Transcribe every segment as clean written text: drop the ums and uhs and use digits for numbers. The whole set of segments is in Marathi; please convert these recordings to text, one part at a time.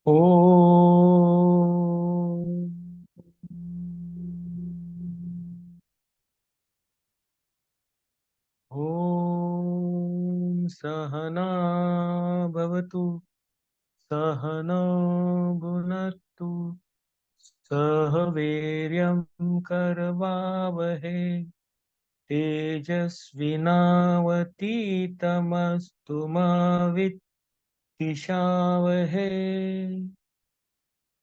ॐ ॐ सहना भवतु सहना भुनक्तु सह वीर्यं करवावहै तेजस्विनावतीतमस्तु मा विद्विषावहै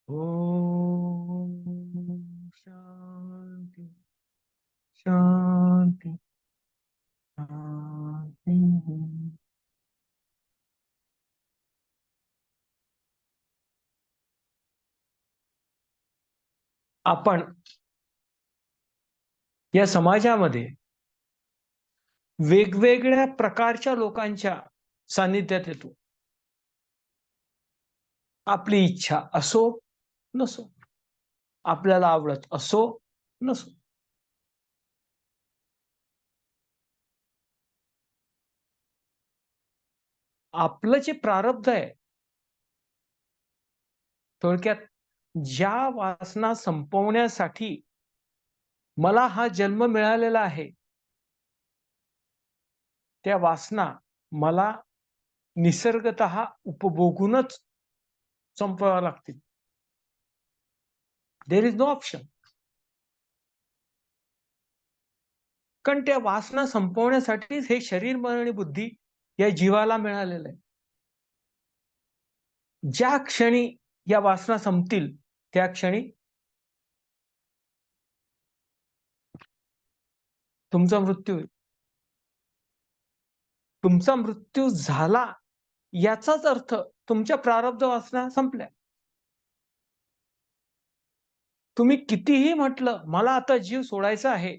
ॐ शान्ति शान्ति शान्ति. आपण या समाजामध्ये वेगवेगळ्या प्रकारच्या लोकांच्या सानिध्यात येतो. आपली इच्छा असो नसो, आपल्याला आवडत असो नसो, आपलं जे प्रारब्ध आहे, थोडक्यात ज्या वासना संपवण्यासाठी मला हा जन्म मिळालेला आहे, त्या वासना मला निसर्गतः उपभोगूनच संपवाव्या लागतील. There is no option. कारण त्या वासना संपवण्यासाठीच हे शरीर, मन आणि बुद्धी या जीवाला मिळालेलं आहे. ज्या क्षणी या वासना संपतील, त्या क्षणी तुमचा मृत्यू होईल. तुमचा मृत्यू झाला याचाच अर्थ तुमच्या प्रारब्ध वासना संपल्या. तुम्ही कितीही म्हटलं, मला आता जीव सोडायचा आहे,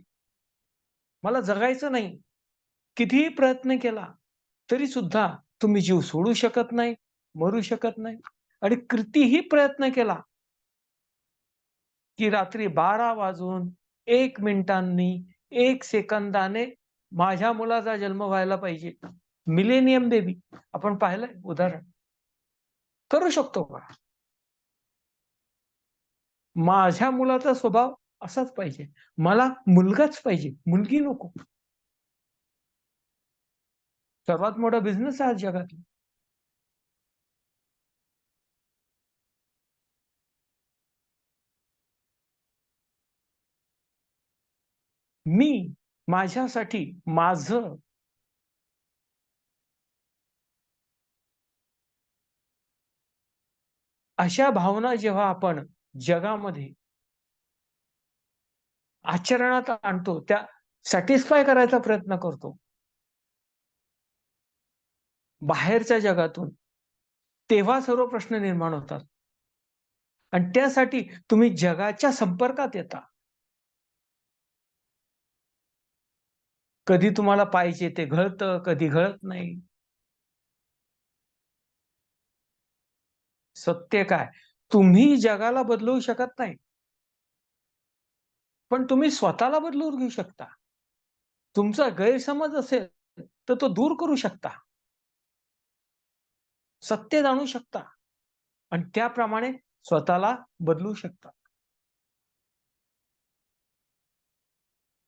मला जगायचं नाही, कितीही प्रयत्न केला, तरी सुद्धा तुम्ही जीव सोडू शकत नाही, मरू शकत नाही. आणि कितीही प्रयत्न केला, की रात्री 12 वाजून 1 मिनिटांनी, 1 सेकंदाने माझ्या मुलाचा जन्म व्हायला पाहिजे. मिलेनियम बेबी आपण पाहिलंय उदाहरण. करू शकतो का? माझ्या मुलाचा स्वभाव असाच पाहिजे. मला मुलगाच पाहिजे, मुलगी नको. सर्वात मोठा बिझनेस आहे आज जगात. मी माझ्यासाठी माझं अशा भावना जेव्हा आपण जगामध्ये आचरणात आणतो, त्या सॅटिस्फाय करायचा प्रयत्न करतो बाहेरच्या जगातून, तेव्हा सर्व प्रश्न निर्माण होतात. आणि त्यासाठी तुम्ही जगाच्या संपर्कात येता. कधी तुम्हाला पाहिजे ते घडतं, कधी घडत नाही. सत्य काय? तुम्ही जगाला बदलवू शकत नाही. पण तुम्ही स्वतःला बदलवून घेऊ शकता. तुमचा गैरसमज असेल, तर तो दूर करू शकता. सत्य जाणू शकता आणि त्याप्रमाणे स्वतःला बदलू शकता.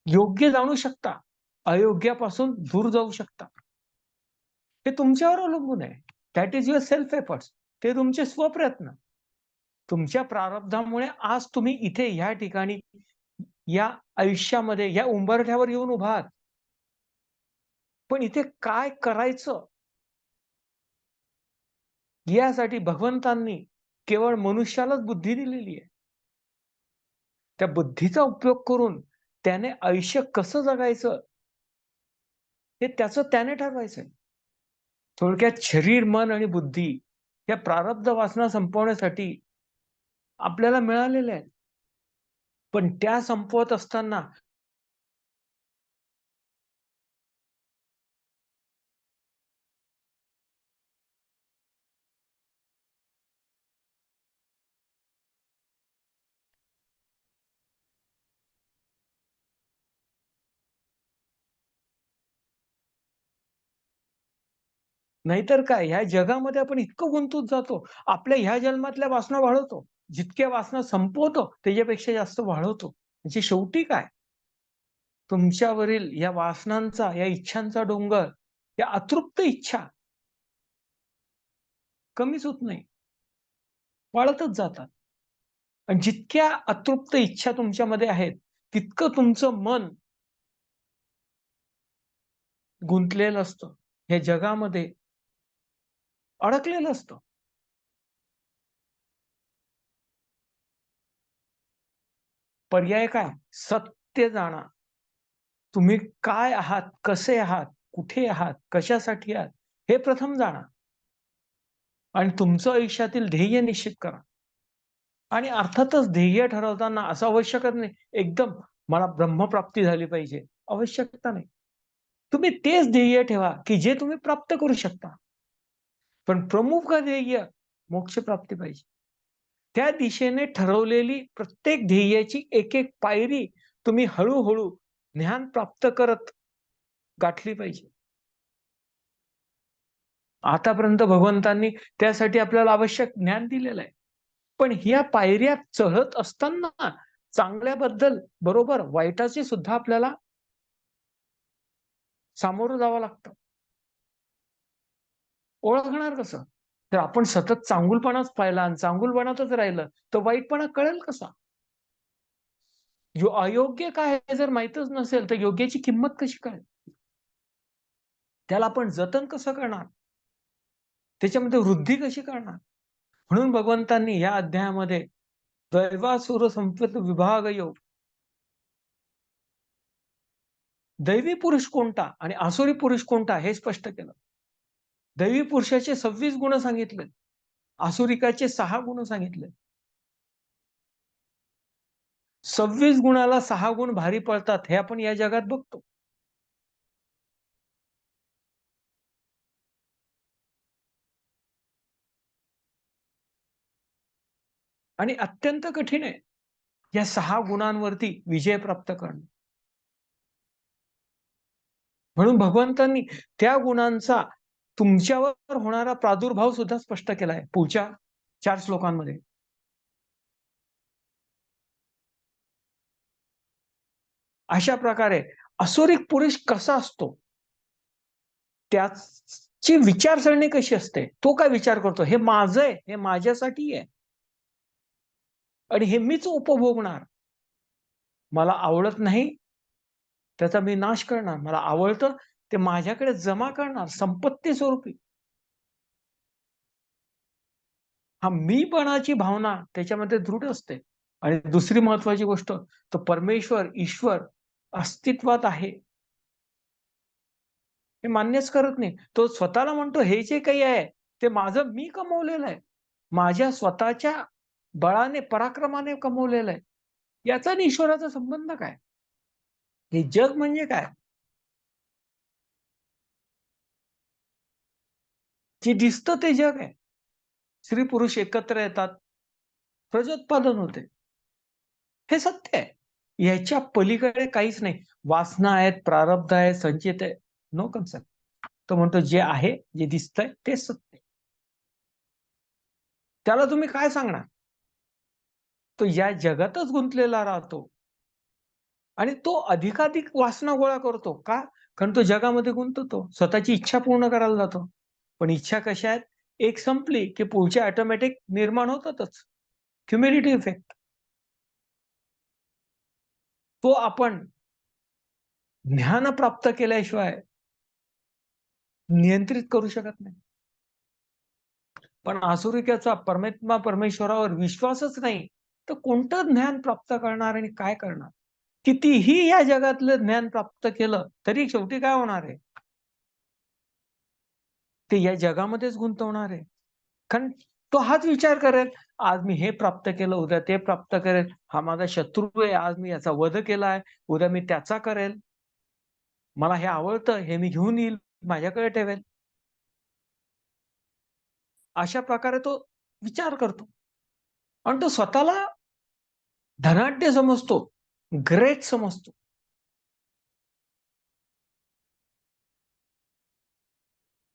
योग्य जाणू शकता, अयोग्यापासून दूर जाऊ शकता. हे तुमच्यावर अवलंबून आहे. That is your self efforts. ते तुमचे स्वप्रयत्न. तुमच्या प्रारब्धामुळे आज तुम्ही इथे ह्या ठिकाणी, या आयुष्यामध्ये, या उंबरठ्यावर येऊन उभा आहात. पण इथे काय करायचं यासाठी भगवंतांनी केवळ मनुष्यालाच बुद्धी दिलेली आहे. त्या बुद्धीचा उपयोग करून त्याने आयुष्य कसं जगायचं हे त्याचं त्याने ठरवायचंय. थोडक्यात शरीर, मन आणि बुद्धी या प्रारब्ध वासना संपवण्यासाठी आपल्याला मिळालेल्या आहेत. पण त्या संपवत असताना नाहीतर काय, ह्या जगामध्ये आपण इतकं गुंतून जातो, आपल्या ह्या जन्मातल्या वासना वाढवतो. जितक्या वासना संपवतो, त्याच्यापेक्षा जास्त वाढवतो. म्हणजे शेवटी काय? तुमच्यावरील या वासनांचा, या इच्छांचा डोंगर, या अतृप्त इच्छा कमीच होत नाही, वाढतच जातात. आणि जितक्या अतृप्त इच्छा तुमच्यामध्ये आहेत, तितकं तुमचं मन गुंतलेलं असतं. या जगामध्ये अडकलेलं असतं. पर्याय काय? सत्य जाणा. तुम्ही काय आहात? कसे आहात? कुठे आहात? कशासाठी आहात? हे प्रथम जाणा आणि तुमचं आयुष्यातील ध्येय निश्चित करा. आणि अर्थातच ध्येय ठरवताना असं आवश्यकच नाही, एकदम मला ब्रह्मप्राप्ती झाली पाहिजे, आवश्यकता नाही. तुम्ही तेच ध्येय ठेवा, की जे तुम्ही प्राप्त करू शकता. पण प्रमुख ध्येय मोक्षप्राप्ती पाहिजे. त्या दिशेने ठरवलेली प्रत्येक ध्येयाची एक-एक पायरी तुम्ही हळू ज्ञान प्राप्त करत गाठली पाहिजे. आतापर्यंत भगवंतांनी त्यासाठी आपल्याला आवश्यक ज्ञान दिलेलं आहे. पण ह्या पायऱ्या चढत असताना चांगल्याबद्दल बरोबर वाईटाची सुद्धा आपल्याला सामोरं जावं लागतं. ओळखणार कसं? तर आपण सतत चांगुलपणाच पाहिला आणि चांगुलपणातच राहिलं, तर वाईटपणा कळेल कसा? अयोग्य काय आहे जर माहीतच नसेल, तर योग्याची किंमत कशी कळेल? त्याला आपण जतन कसं करणार? त्याच्यामध्ये वृद्धी कशी करणार? म्हणून भगवंतांनी या अध्यायामध्ये दैवासुर संपत विभाग योग, दैवी पुरुष कोणता आणि आसुरी पुरुष कोणता हे स्पष्ट केलं. दैवी पुरुषाचे 26 गुण सांगितले. आसुरिकाचे 6 गुण सांगितले. 26 गुणाला 6 गुण भारी पडतात हे आपण या जगात बघतो. आणि अत्यंत कठीण आहे या 6 गुणांवरती विजय प्राप्त करणं. म्हणून भगवंतांनी त्या गुणांचा तुमच्यावर होणारा प्रादुर्भाव सुद्धा स्पष्ट केलाय पुढच्या 4 श्लोकांमध्ये. अशा प्रकारे असुरिक पुरुष कसा असतो? त्याची विचारसरणी कशी असते? तो काय विचार करतो? हे माझं आहे, हे माझ्यासाठी आहे आणि हे मीच उपभोगणार. मला आवडत नाही, त्याचा मी नाश करणार. मला आवडतं, ते माझ्याकडे जमा करणार संपत्ती स्वरूपी. हा मीपणाची भावना त्याच्यामध्ये दृढ असते. आणि दुसरी महत्वाची गोष्ट, तो परमेश्वर, ईश्वर अस्तित्वात आहे, हे मान्यच करत नाही. तो स्वतःला म्हणतो, "हे जे काही आहे, ते माझं मी कमवलेलं आहे. माझ्या स्वतःच्या बळाने, पराक्रमाने कमवलेलं आहे." याचा आणि ईश्वराचा संबंध काय? हे जग म्हणजे काय? जे दिसतं ते जग आहे. स्त्री-पुरुष एकत्र येतात, प्रजोत्पादन होते. हे सत्य आहे. याच्या पलीकडे काहीच नाही. वासना आहेत, प्रारब्ध आहे, संचित आहे. No concept. तो म्हणतो जे आहे, जे दिसतंय तेच सत्य आहे. त्याला तुम्ही काय सांगणार? तो या जगातच गुंतलेला राहतो आणि तो अधिकाधिक वासना गोळा करतो. का? कारण तो जगामध्ये गुंततो. स्वतःची इच्छा पूर्ण करायला जातो. पण इच्छा कशा आहेत? एक संपली, की पुढच्या ऑटोमॅटिक निर्माण होतातच. Cumulative effect. तो आपण ज्ञान प्राप्त केल्याशिवाय नियंत्रित करू शकत नाही. पण आसुरिकेचा परमात्मा परमेश्वरावर विश्वासच नाही, तर कोणतं ज्ञान प्राप्त करणार आणि काय करणार? कितीही या जगातलं ज्ञान प्राप्त केलं, तरी शेवटी काय होणार आहे? ते या जगामध्येच गुंतवणार आहे. कारण तो हाच विचार करेल, आज मी हे प्राप्त केलं, उद्या ते प्राप्त करेल. हा माझा शत्रू आहे, आज मी याचा वध केलाय, उद्या मी त्याचा करेल. मला हे आवडतं, हे मी घेऊन येईल, माझ्याकडे ठेवेल. अशा प्रकारे तो विचार करतो आणि तो स्वतःला धनाढ्य समजतो, ग्रेट समजतो.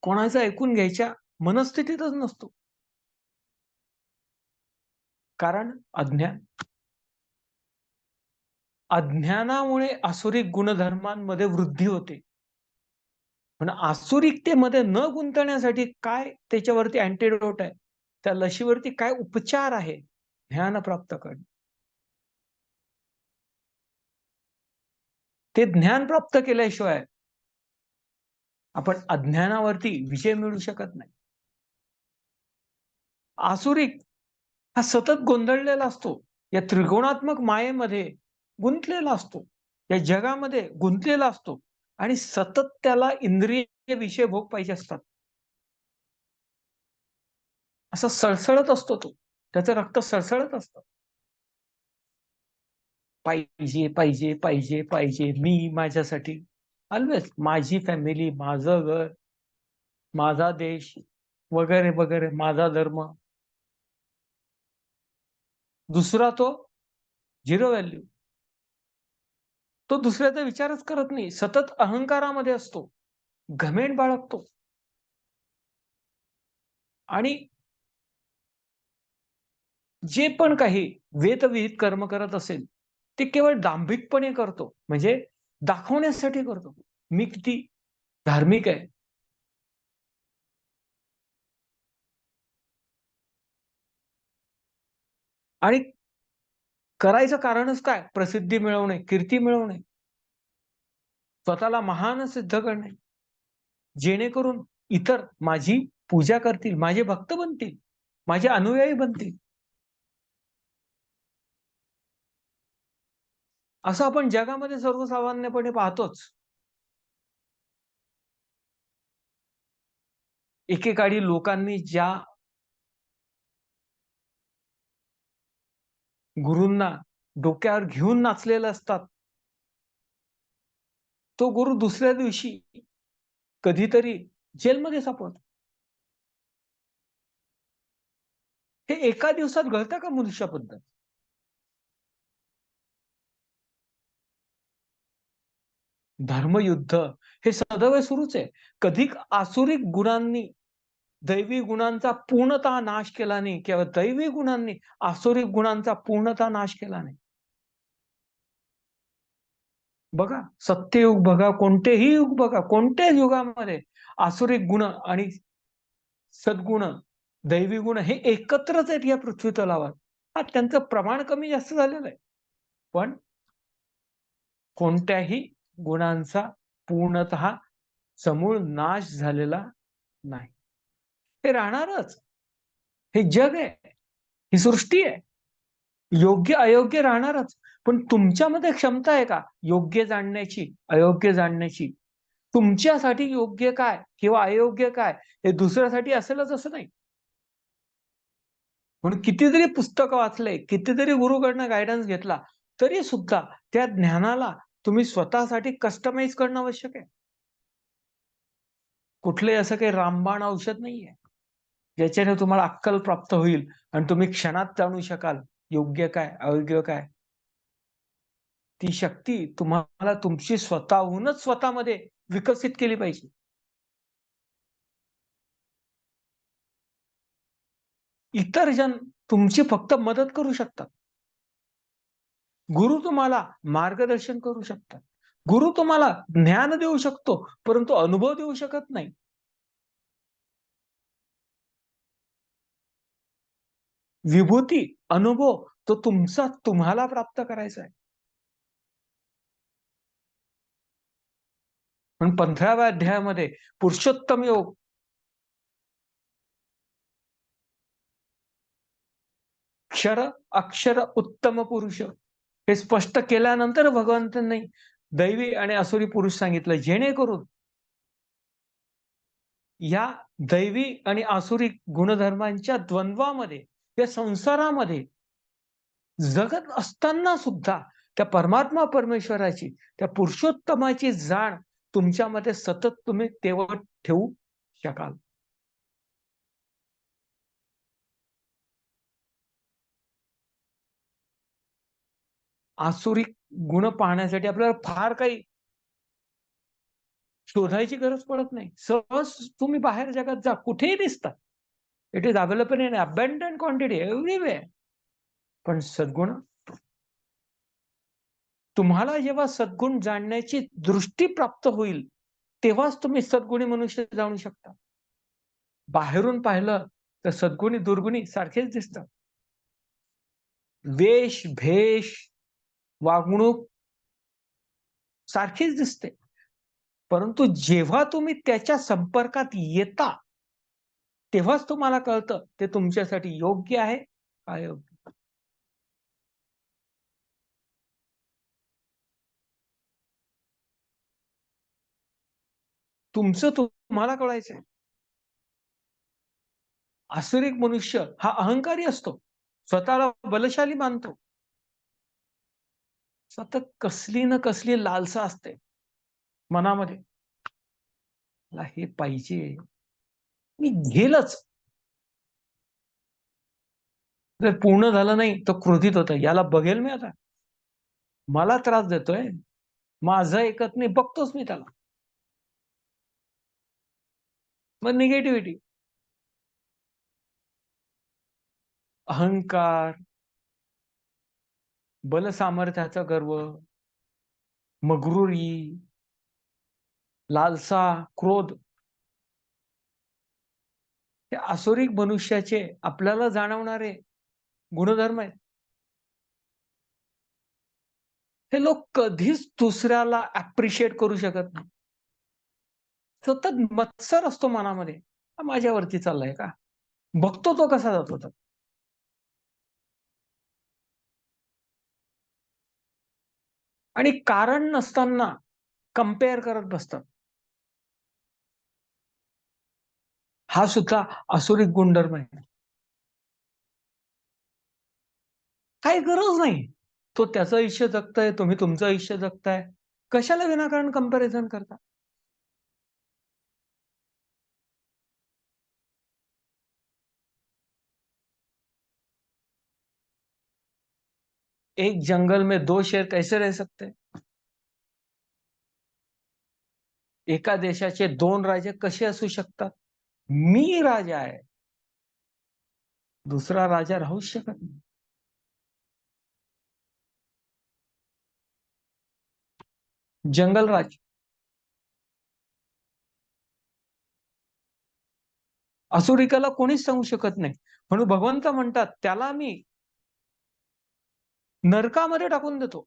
कोणाचं ऐकून घ्यायच्या मनस्थितीतच नसतो. कारण अज्ञान. अज्ञानामुळे आसुरिक गुणधर्मांमध्ये वृद्धी होते. पण आसुरिकतेमध्ये न गुंतण्यासाठी काय त्याच्यावरती अँटिडोट आहे? त्या लशीवरती काय उपचार आहे? ज्ञान प्राप्त करणे. ते ज्ञान प्राप्त केल्याशिवाय आपण अज्ञानावरती विजय मिळवू शकत नाही. आसुरिक हा सतत गोंधळलेला असतो. या त्रिगुणात्मक मायेमध्ये गुंतलेला असतो. या जगामध्ये गुंतलेला असतो आणि सतत त्याला इंद्रिय विषय भोग पाहिजे असतात. असा सळसळत असतो तो. त्याचं रक्त सळसळत असतं. पाहिजे, पाहिजे, पाहिजे, पाहिजे. मी माझ्यासाठी ऑलवेज माझी फॅमिली, माझं घर, माझा देश वगैरे, वगैरे, माझा धर्म. दुसरा तो झिरो व्हॅल्यू. तो दुसऱ्याचा विचारच करत नाही. सतत अहंकारामध्ये असतो. घमेंड बाळगतो. आणि जे पण काही वेदविहित कर्म करत असेल, ते केवळ दांभिकपणे करतो. म्हणजे दाखवण्यासाठी करतो. मी किती धार्मिक आहे. आणि करायचं कारणच काय? प्रसिद्धी मिळवणे, कीर्ती मिळवणे, स्वतःला महान सिद्ध करणे. जेणेकरून इतर माझी पूजा करतील, माझे भक्त बनतील, माझे अनुयायी बनतील. असं आपण जगामध्ये सर्वसामान्यपणे पाहतोच. एकेकाळी लोकांनी ज्या गुरूंना डोक्यावर घेऊन नाचलेले असतात, तो गुरु दुसऱ्या दिवशी कधीतरी जेलमध्ये सापडतो. हे एका दिवसात घडतं का मनुष्याबद्दल? धर्मयुद्ध हे सदैव सुरूच आहे. कधी आसुरिक गुणांनी दैवी गुणांचा पूर्णतः नाश केला नाही किंवा दैवी गुणांनी आसुरिक गुणांचा पूर्णतः नाश केला नाही. बघा, सत्ययुग बघा, कोणतेही युग बघा, कोणत्याच युगामध्ये आसुरिक गुण आणि सद्गुण, दैवी गुण हे एकत्रच आहेत या पृथ्वी तलावर. हां, त्यांचं प्रमाण कमी जास्त झालेलं आहे. पण कोणत्याही गुणांचा पूर्णतः समूळ नाश झालेला नाही. हे राहणारच. हे जग आहे. ही सृष्टी आहे. योग्य अयोग्य राहणारच. पण तुमच्यामध्ये क्षमता आहे का योग्य जाणण्याची, अयोग्य जाणण्याची? तुमच्यासाठी योग्य काय किंवा अयोग्य काय हे दुसऱ्यासाठी असेलच असं नाही. म्हणून कितीतरी पुस्तकं वाचले, कितीतरी गुरुकडनं गाईडन्स घेतला, तरी सुद्धा त्या ज्ञानाला तुम्ही स्वतःसाठी कस्टमाइज करणं आवश्यक आहे. कुठलंही असं काही रामबाण औषध नाहीये. ज्याच्याने तुम्हाला अक्कल प्राप्त होईल आणि तुम्ही क्षणात जाणू शकाल योग्य काय, अयोग्य काय. ती शक्ती तुम्हाला तुमची स्वतःहूनच स्वतःमध्ये विकसित केली पाहिजे. इतर जण तुमची फक्त मदत करू शकतात. गुरु तुम्हाला मार्गदर्शन करू शकतात. गुरु तुम्हाला ज्ञान देऊ शकतो, परंतु अनुभव देऊ शकत नाही. विभूती, अनुभव तो तुमचा तुम्हाला प्राप्त करायचा आहे. पण 15व्या अध्यायामध्ये पुरुषोत्तम योग, क्षर, अक्षर, उत्तम पुरुष हे स्पष्ट केल्यानंतर भगवंतांनी दैवी आणि असुरी पुरुष सांगितलं, जेणेकरून या दैवी आणि आसुरी गुणधर्मांच्या द्वंद्वामध्ये, या संसारामध्ये जगत असताना सुद्धा त्या परमात्मा परमेश्वराची, त्या पुरुषोत्तमाची जाण तुमच्यामध्ये सतत तुम्ही तेवढ ठेवू शकाल. आसुरिक गुण पाहण्यासाठी आपल्याला फार काही शोधायची गरज पडत नाही. सहज तुम्ही बाहेर जगात जा, कुठेही दिसतात. It is available in abundant quantity everywhere. पण सद्गुण, तुम्हाला जेव्हा सद्गुण जाणण्याची दृष्टी प्राप्त होईल, तेव्हाच तुम्ही सद्गुणी मनुष्य जाणू शकता. बाहेरून पाहिलं तर सद्गुणी दुर्गुणी सारखेच दिसतात. वेश, भेष, वागणूक सारखीच दिसते. परंतु जेव्हा तुम्ही त्याच्या संपर्कात येता, तेव्हाच तुम्हाला कळतं ते तुमच्यासाठी योग्य आहे, अयोग्य. तुमचं तुम्हाला कळायचंय. आसुरिक मनुष्य हा अहंकारी असतो. स्वतःला बलशाली मानतो. सतत कसली ना कसली लालसा असते मनामध्ये. मला हे पाहिजे, मी घेलच. जर पूर्ण झालं नाही तर क्रोधित होतं. याला बघेल मी आता. मला त्रास देतोय. माझं ऐकत नाही, बघतोच मी त्याला. मग निगेटिव्हिटी, अहंकार, बलसामर्थ्याचा गर्व, मग्रुरी, लालसा, क्रोध, हे आसुरिक मनुष्याचे आपल्याला जाणवणारे गुणधर्म आहेत. हे लोक कधीच दुसऱ्याला अप्रिशिएट करू शकत नाही. सतत मत्सर असतो मनामध्ये. हा माझ्यावरती चाललाय का? बघतो तो कसा जातो तर. आणि कारण नसताना कंपेअर करत बसतात. हा सुद्धा आसुरिक गुणधर्म आहे. काही गरज नाही. तो त्याचं आयुष्य जगताय, तुम्ही तुमचं आयुष्य जगताय. कशाला विनाकारण कंपॅरिझन करता? एक जंगल में दो शेर कैसे रह सकते? एका देशाचे दोन राजे कसे असू शकतात? मी राजा आहे, दुसरा राजा राहूच शकत नाही. जंगलराज, असुरिकाला कोणीच सांगू शकत नाही. म्हणून भगवंत म्हणतात त्याला मी नरकामध्ये टाकून देतो.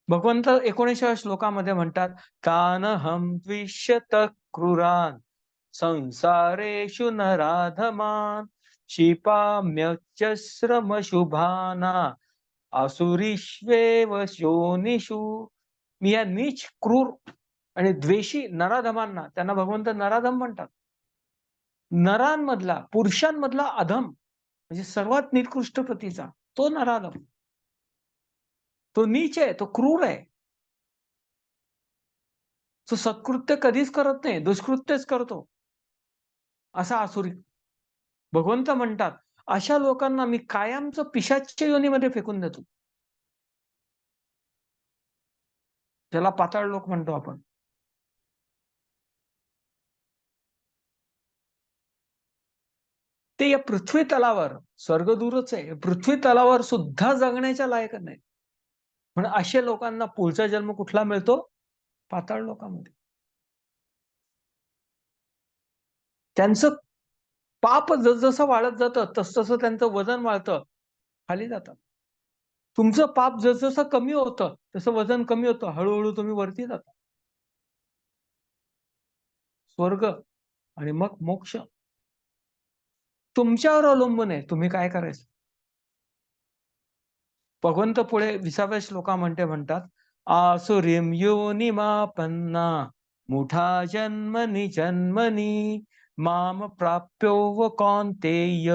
भगवंत 19व्या श्लोकामध्ये म्हणतात, तानहं द्विष्यत क्रूरान संसारेषु नराधमान क्षिपाम्यच्चश्रमशुभाना आसुरीष्वेव योनिषु. मी या नीच, क्रूर आणि द्वेषी नराधमांना, त्यांना भगवंत नराधम म्हणतात. नरांमधला, पुरुषांमधला अधम म्हणजे सर्वात निकृष्ट प्रतीचा तो नराधम. तो नीच आहे, तो क्रूर आहे. तो सत्कृत्य कधीच करत नाही, दुष्कृत्यच करतो. असा आसुरी. भगवंत म्हणतात अशा लोकांना मी कायमचं पिशाच्य योनीमध्ये फेकून देतो. ज्याला पाताळ लोक म्हणतो आपण. ते या पृथ्वी तलावर, स्वर्ग दूरच आहे, पृथ्वी तलावर सुद्धा जगण्याच्या लायक नाही. पण अशा लोकांना पुढचा जन्म कुठला मिळतो? पाताळ लोकांमध्ये. त्यांचं पाप जसजसं वाढत जातं तसतसं त्यांचं वजन वाढतं, खाली जातात. तुमचं पाप जसजसं कमी होतं तसं वजन कमी होतं, हळूहळू तुम्ही वरती जाता. स्वर्ग आणि मग मोक्ष तुमच्यावर अवलंबून आहे, तुम्ही काय करायचं. भगवंत पुढे 20व्या श्लोकामध्ये म्हणतात, आसुरीं योनिमापन्ना मुठा जन्मनि जन्मनि माम प्राप्यो कौन्तेय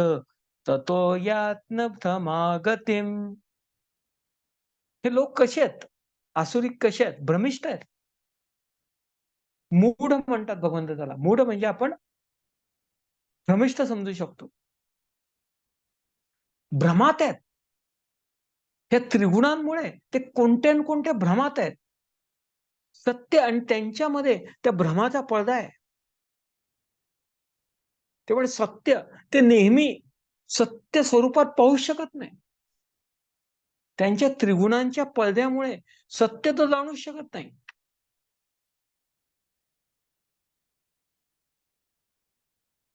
ततो यात्नथमागतिम. हे लोक कसे आहेत? आसुरिक कसे आहेत? भ्रमिष्ठ आहेत. मूढ म्हणतात भगवंत त्याला. मूढ म्हणजे आपण भ्रमिष्ठ समजू शकतो. भ्रमात आहेत. हे त्रिगुणांमुळे ते कोणत्या न कोणत्या भ्रमात आहेत. सत्य आणि त्यांच्यामध्ये त्या भ्रमाचा पडदा आहे. त्यामुळे सत्य ते नेहमी सत्य स्वरूपात पाहू शकत नाही. त्यांच्या त्रिगुणांच्या पडद्यामुळे सत्य तो जाणू शकत नाही.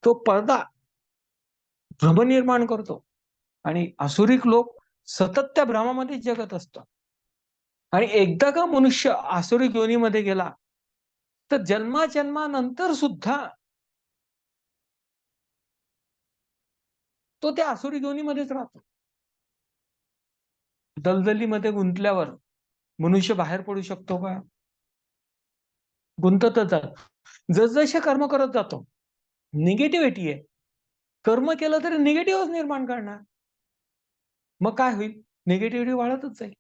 तो पडदा भ्रम निर्माण करतो आणि आसुरिक लोक सतत त्या भ्रमामध्ये जगत असतात. आणि एकदा का मनुष्य आसुरिक योनीमध्ये गेला तर जन्माजन्मानंतर सुद्धा तो त्या आसुरी योनीमध्येच राहतो. दलदलीमध्ये गुंतल्यावर मनुष्य बाहेर पडू शकतो का? गुंततच जातो. जसजसे कर्म करत जातो, निगेटिव्हिटी आहे. कर्म केलं तरी निगेटिव्हच निर्माण करणार. मग काय होईल? निगेटिव्हिटी वाढतच जाईल.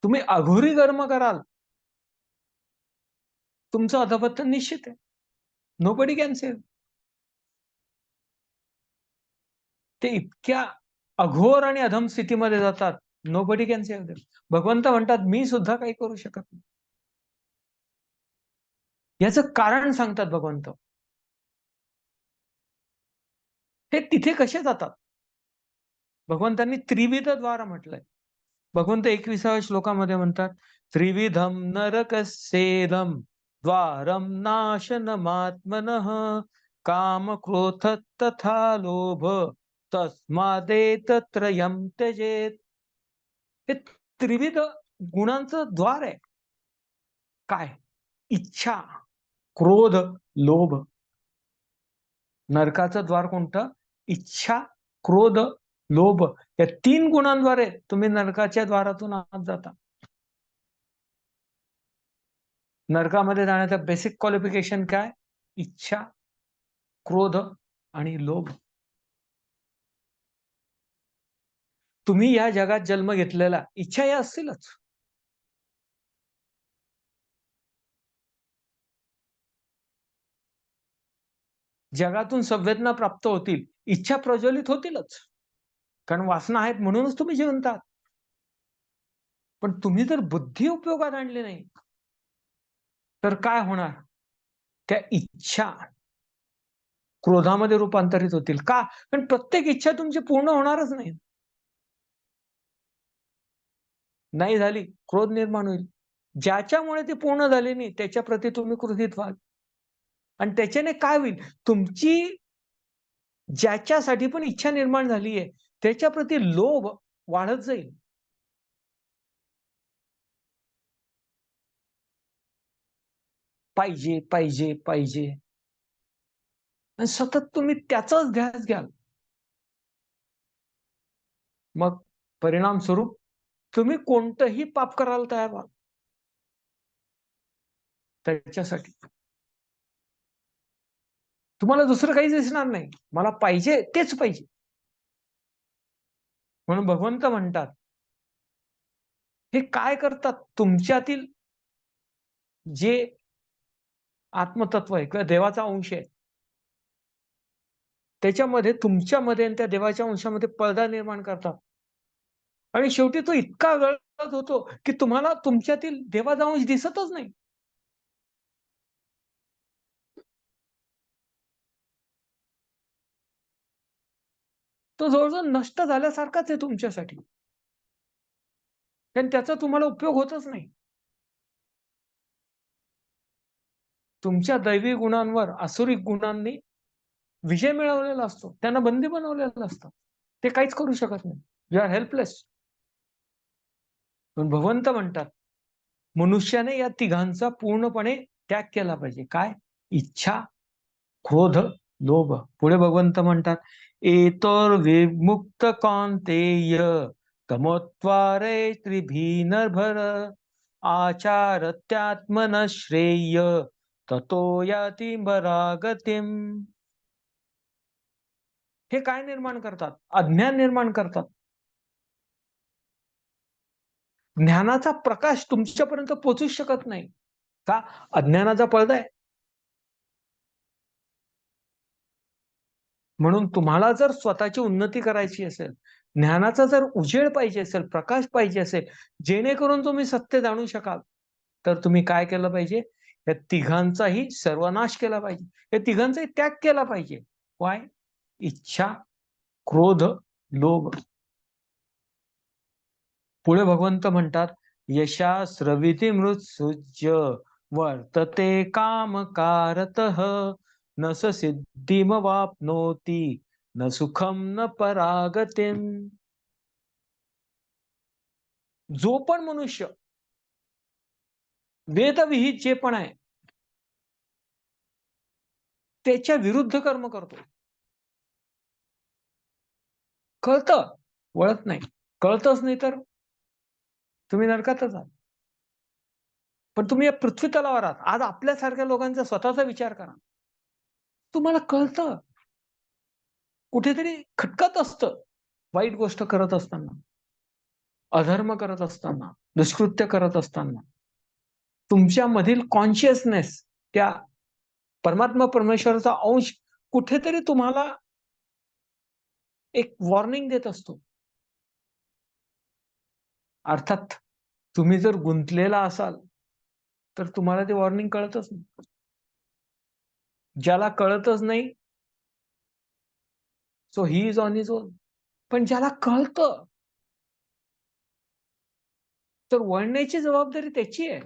तुम्ही अघोरी कर्म कराल, तुमचं अधःपतन निश्चित आहे. Nobody can save. ते इतक्या अघोर आणि अधम स्थितीमध्ये जातात, नोबडी कॅन सेव्ह देम. भगवंत म्हणतात, मी सुद्धा काही करू शकत नाही. याचं कारण सांगतात भगवंत. हे तिथे कसे जातात? भगवंतांनी त्रिविध द्वार म्हटलंय. भगवंत 21व्या श्लोकामध्ये म्हणतात, त्रिविधम नरकस्येदम द्वारम नाशनमात्मनः काम क्रोध तथा लोभ तस्मादेतत्रयं त्यजेत. हे त्रिविध गुणांचं द्वार आहे. काय? इच्छा, क्रोध, लोभ. नरकाचं द्वार कोणतं? इच्छा, क्रोध, लोभ. या 3 गुणांद्वारे तुम्ही नरकाच्या द्वारातून आत जाता. नरकामध्ये जाण्याचं बेसिक क्वालिफिकेशन काय? इच्छा, क्रोध आणि लोभ. तुम्ही या जगात जन्म घेतलेला इच्छा या असतीलच. जगातून संवेदना प्राप्त होतील, इच्छा प्रज्वलित होतीलच. कारण वासना आहेत म्हणूनच तुम्ही जिवंत आहात. पण तुम्ही जर बुद्धी उपयोगात आणली नाही, तर काय होणार? त्या इच्छा क्रोधामध्ये रूपांतरित होतील. का? कारण प्रत्येक इच्छा तुमची पूर्ण होणारच नाही. नाही झाली, क्रोध निर्माण होईल. ज्याच्यामुळे ती पूर्ण झाली नाही, त्याच्याप्रती तुम्ही क्रोधित व्हाल. आणि त्याच्याने काय होईल? तुमची ज्याच्यासाठी पण इच्छा निर्माण झाली आहे, त्याच्याप्रती लोभ वाढत जाईल. पाहिजे, पाहिजे, पाहिजे. आणि सतत तुम्ही त्याचाच ध्यास घ्याल. मग परिणाम स्वरूप तुम्ही कोणतंही पाप करायला तयार व्हाल. त्याच्यासाठी तुम्हाला दुसरं काहीच दिसणार नाही. मला पाहिजे तेच पाहिजे. म्हणून भगवंत म्हणतात, हे काय करतात? तुमच्यातील जे आत्मतत्व आहे किंवा देवाचा अंश आहे, त्याच्यामध्ये तुमच्यामध्ये आणि त्या देवाच्या अंशामध्ये पडदा निर्माण करतात. आणि शेवटी तो इतका गळत होतो, की तुम्हाला तुमच्यातील देवाचा अंश दिसतच नाही. तो जवळ-जवळ नष्ट झाल्यासारखाच आहे तुमच्यासाठी. कारण त्याचा तुम्हाला उपयोग होतच नाही. तुमच्या दैवी गुणांवर आसुरिक गुणांनी विजय मिळवलेला असतो. त्यांना बंदी बनवलेलं असतं. ते काहीच करू शकत नाही. You are helpless. पण भगवंत म्हणतात, मनुष्याने या तिघांचा पूर्णपणे त्याग केला पाहिजे. काय? इच्छा, क्रोध, लोभ. पुढे भगवंत म्हणतात, एतोर्विमुक्त कौन्तेय तमोत्वारे त्रिभिर्नभर आचारत्यात्मन श्रेय ततो याति परागतिम. हे काय निर्माण करतात? अज्ञान निर्माण करतात. ज्ञानाचा प्रकाश तुमच्यापर्यंत पोहोचूच शकत नाही. का? अज्ञानाचा पडदा आहे. म्हणून तुम्हाला जर स्वतःची उन्नती करायची असेल, ज्ञानाचा जर उजेड पाहिजे असेल, प्रकाश पाहिजे असेल, जेणेकरून तुम्ही सत्य जाणू शकाल, तर तुम्ही काय केलं पाहिजे? या तिघांचाही सर्वनाश केला पाहिजे. या तिघांचाही त्याग केला पाहिजे. काय? इच्छा, क्रोध, लोभ. पुढे भगवंत म्हणतात, यशास रविती मृत्सुज्य वर्तते कामकारतः न स सिद्धिमवाप्नोति न सुखम न परागतिम. जो पण मनुष्य वेदविहित जे पण आहे त्याच्या विरुद्ध कर्म करतो, कळतं, वळत नाही. कळतच नाही तर तुम्ही नरकातच आहात. पण तुम्ही या पृथ्वी तलावर आहात. आज आपल्यासारख्या लोकांचा स्वतःचा विचार करा. तुम्हाला कळतं, कुठेतरी खटकत असतं, वाईट गोष्ट करत असताना, अधर्म करत असताना, दुष्कृत्य करत असताना. तुमच्यामधील कॉन्शियसनेस, त्या परमात्मा परमेश्वराचा अंश कुठेतरी तुम्हाला एक वॉर्निंग देत असतो. अर्थात तुम्ही जर गुंतलेला असाल, तर तुम्हाला ते वॉर्निंग कळतच नाही. ज्याला कळतच नाही, so he is on his on. पण ज्याला कळतं, तर वळण्याची जबाबदारी त्याची आहे.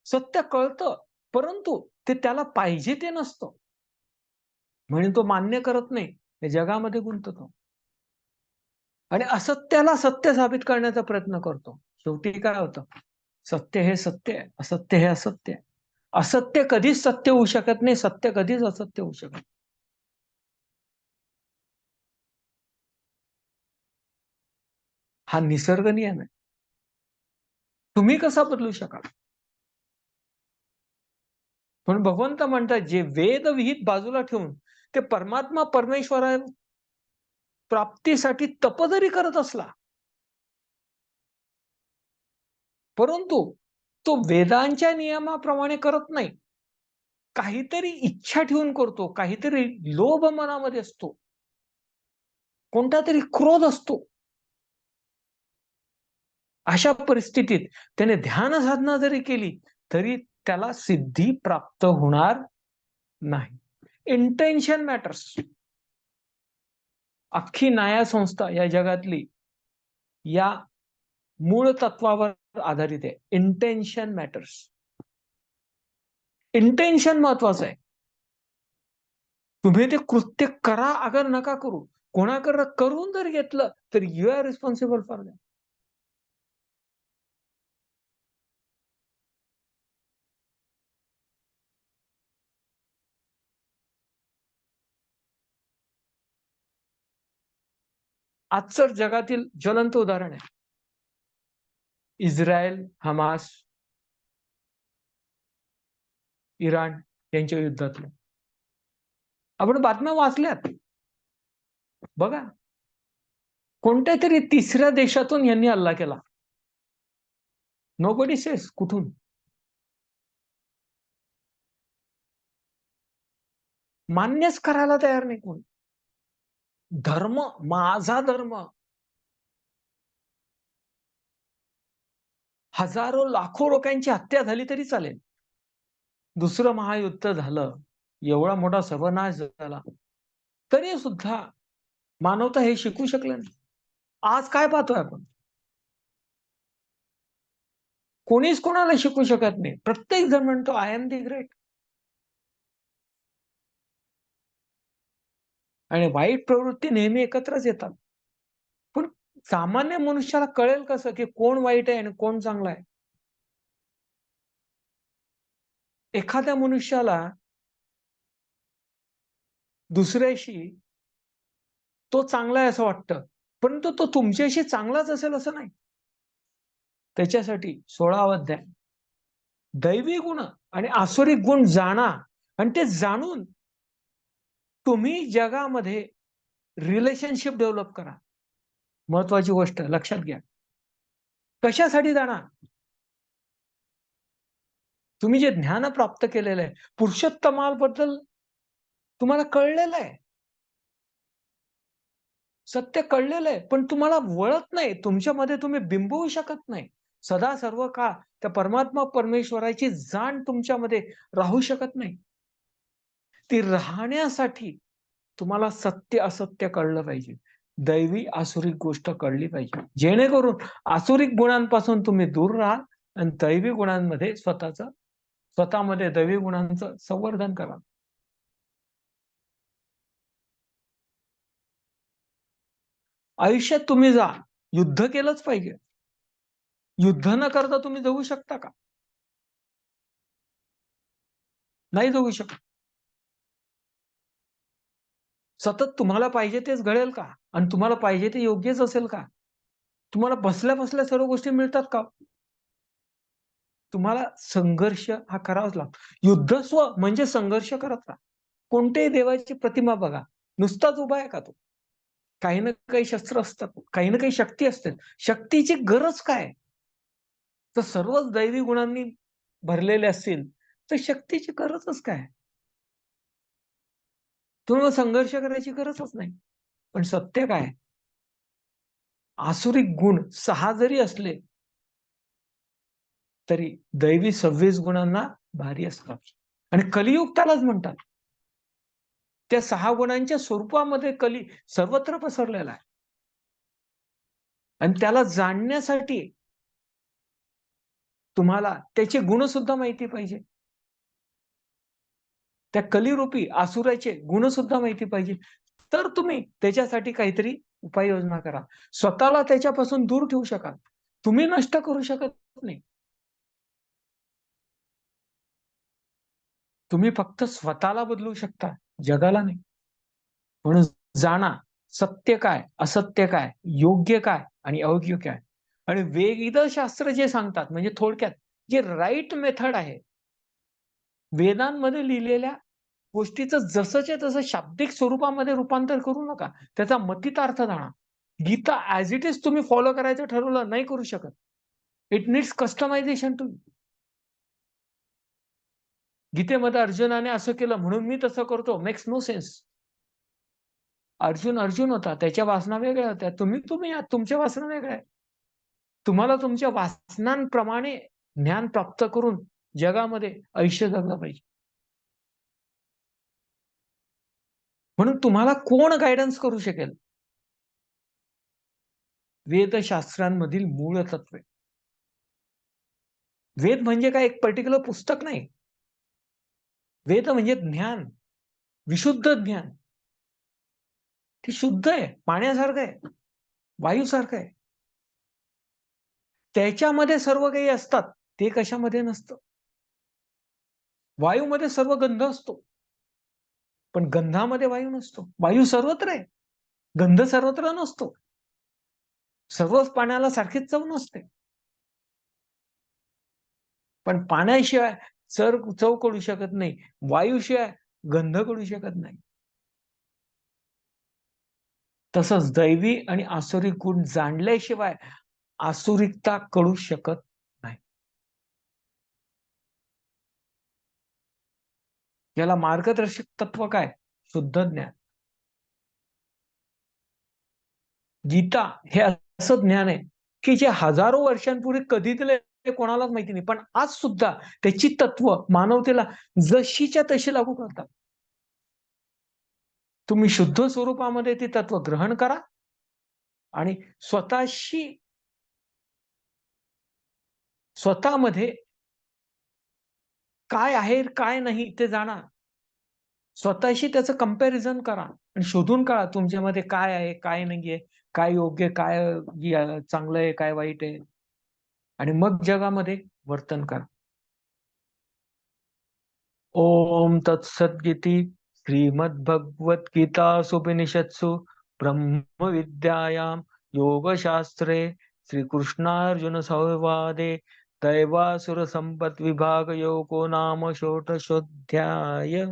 सत्य कळतं, परंतु ते त्याला पाहिजे ते नसतं. म्हणून तो मान्य करत नाही, या जगामध्ये गुंततो आणि असत्याला सत्य साबित करण्याचा प्रयत्न करतो. शेवटी काय होतं? सत्य हे सत्य आहे, असत्य हे असत्य आहे. असत्य कधीच सत्य होऊ शकत नाही, सत्य कधीच असत्य होऊ शकत नाही. हा निसर्ग नियम आहे. तुम्ही कसा बदलू शकाल? म्हणून भगवंत म्हणतात, जे वेदविहित बाजूला ठेवून ते परमात्मा परमेश्वरा प्राप्तीसाठी तप जरी करत असला, परंतु तो वेदांच्या नियमाप्रमाणे करत नाही. काहीतरी इच्छा ठेवून करतो, काहीतरी लोभ मनामध्ये असतो, कोणता तरी क्रोध असतो. अशा परिस्थितीत त्याने ध्यान साधना जरी केली, तरी त्याला सिद्धी प्राप्त होणार नाही. Intention matters. अख्खी न्याय संस्था या जगातली या मूळ तत्वावर आधारित आहे. Intention matters. इंटेन्शन महत्वाचं आहे. तुम्ही ते कृत्य करा अगर नका करू, कोणाकडे करून जर घेतलं, तर you are responsible for that. आजचं जगातील ज्वलंत उदाहरण आहे इस्रायल, हमास, इराण यांच्या युद्धातलं. आपण बातम्या वाचल्यात. बघा, कोणत्या तरी तिसऱ्या देशातून यांनी हल्ला केला. नोबडी सेस कुठून. मान्यच करायला तयार नाही कोण. धर्म, माझा धर्म. हजारो लाखो लोकांची हत्या झाली तरी चालेल. दुसरं महायुद्ध झालं, एवढा मोठा सर्वनाश झाला, तरी सुद्धा मानवता हे शिकू शकले नाही. आज काय पाहतोय आपण? कोणीच कोणाला शिकू शकत नाही. प्रत्येक जण म्हणतो आय एम दी ग्रेट. आणि वाईट प्रवृत्ती नेहमी एकत्रच येतात. पण सामान्य मनुष्याला कळेल कसं की कोण वाईट आहे आणि कोण चांगला आहे? एखाद्या मनुष्याला दुसऱ्याशी तो चांगला आहे असं वाटतं, परंतु तो तुमच्याशी चांगलाच असेल असं नाही. त्याच्यासाठी 16वा अध्याय, दैवी गुण आणि आसुरिक गुण जाणा आणि ते जाणून तुम्ही जगामध्ये रिलेशनशिप डेव्हलप करा. महत्वाची गोष्ट लक्षात घ्या. कशासाठी जाणार? तुम्ही जे ज्ञान प्राप्त केलेलं आहे, पुरुषोत्तमाबद्दल तुम्हाला कळलेलं आहे. सत्य कळलेलं आहे, पण तुम्हाला वळत नाही. तुमच्यामध्ये तुम्ही बिंबवू शकत नाही. सदा सर्व काळ त्या परमात्मा परमेश्वराची जाण तुमच्यामध्ये राहू शकत नाही. ती राहण्यासाठी तुम्हाला सत्य असत्य कळलं पाहिजे. दैवी आसुरिक गोष्ट कळली पाहिजे. जेणेकरून आसुरिक गुणांपासून तुम्ही दूर राहाल आणि दैवी गुणांमध्ये स्वतःमध्ये दैवी गुणांचं संवर्धन करा. आयुष्यात तुम्ही जा. युद्ध केलंच पाहिजे. युद्ध न करता तुम्ही जगू शकता का? नाही जगू शकत. सतत तुम्हाला पाहिजे तेच घडेल का? आणि तुम्हाला पाहिजे ते योग्यच असेल का? तुम्हाला बसल्या-बसल्या सर्व गोष्टी मिळतात का? तुम्हाला संघर्ष हा करावाच लागतो. युद्धस्व म्हणजे संघर्ष करत राहा. कोणत्याही देवाची प्रतिमा बघा. नुसताच उभा आहे का तो? काही ना काही शस्त्र असतात. काही ना काही शक्ती असते. शक्तीची गरज काय? तर सर्वच दैवी गुणांनी भरलेले असतील, तर शक्तीची गरजच काय? तुम्हाला संघर्ष करायची गरजच नाही. पण सत्य काय? आसुरिक गुण 6 जरी असले, तरी दैवी 26 गुणांना भारी असतात. आणि कलियुग त्यालाच म्हणतात. त्या 6 गुणांच्या स्वरूपामध्ये कली सर्वत्र पसरलेला आहे. आणि त्याला जाणण्यासाठी तुम्हाला त्याचे गुण सुद्धा माहिती पाहिजे. त्या कलिरूपी असुराचे गुण सुद्धा माहिती पाहिजे. तर तुम्ही त्याच्यासाठी काहीतरी उपाययोजना करा. स्वतःला त्याच्यापासून दूर ठेवू शकाल. तुम्ही नष्ट करू शकत नाही. तुम्ही फक्त स्वतःला बदलू शकता, जगाला नाही. म्हणून जाणा सत्य काय, असत्य काय, योग्य काय आणि अयोग्य काय. आणि वेदशास्त्र जे सांगतात म्हणजे थोडक्यात जे राइट मेथड आहे, वेदांमध्ये लिहिलेल्या गोष्टीचं जसंच्या तसं शाब्दिक स्वरूपामध्ये रूपांतर करू नका. त्याचा मतितार्थ जाणा. गीता ॲज इट इज तुम्ही फॉलो करायचं ठरवलं, नाही करू शकत. It needs customization too. गीतेमध्ये अर्जुनाने असं केलं म्हणून मी तसं करतो, makes no sense. Arjun Arjun होता. त्याच्या वासना वेगळ्या होत्या. तुम्ही आहात. तुमच्या वासना वेगळ्या आहेत. तुम्हाला तुमच्या वासनांप्रमाणे ज्ञान प्राप्त करून जगामध्ये आयुष्य जगलं पाहिजे. म्हणून तुम्हाला कोण गाईडन्स करू शकेल? वेदशास्त्रांमधील मूळ तत्वे. वेद म्हणजे काय एक पर्टिक्युलर पुस्तक नाही. वेद म्हणजे ज्ञान, विशुद्ध ज्ञान. ते शुद्ध आहे, पाण्यासारखं आहे, वायूसारखं आहे. त्याच्यामध्ये सर्व काही असतात. ते कशामध्ये नसतं. वायूमध्ये सर्व गंध असतो. पण गंधामध्ये वायू नसतो. वायू सर्वत्र आहे. गंध सर्वत्र नसतो. सर्वच पाण्याला सारखीच चव नसते. पण पाण्याशिवाय चव कळू शकत नाही. वायूशिवाय गंध कळू शकत नाही. तसंच दैवी आणि आसुरिक गुण जाणल्याशिवाय आसुरिकता कळू शकत नाही. याला मार्गदर्शक तत्व काय? शुद्ध ज्ञान. गीता हे असं ज्ञान आहे, की जे हजारो वर्षांपूर्वी कधी दिलंय ते कोणालाच माहिती नाही. पण आज सुद्धा त्याची तत्व मानवतेला जशीच्या तशी लागू करतात. तुम्ही शुद्ध स्वरूपामध्ये ती तत्व ग्रहण करा आणि स्वतःशी स्वतःमध्ये काय आहे, काय नाही ते जाणा. स्वतःशी त्याचं कंपॅरिझन करा आणि शोधून काढा तुमच्यामध्ये काय आहे, काय नाहीये, काय योग्य, काय चांगलं आहे, काय वाईट आहे आणि मग जगामध्ये वर्तन करा. ओम तत्सदिति श्रीमद्भगवद्गीतासूपनिषत्सु ब्रह्मविद्यायां योगशास्त्रे श्रीकृष्णार्जुनसंवादे दैवासुरसम्पद्विभागयोगो नाम षोडशोऽध्यायः।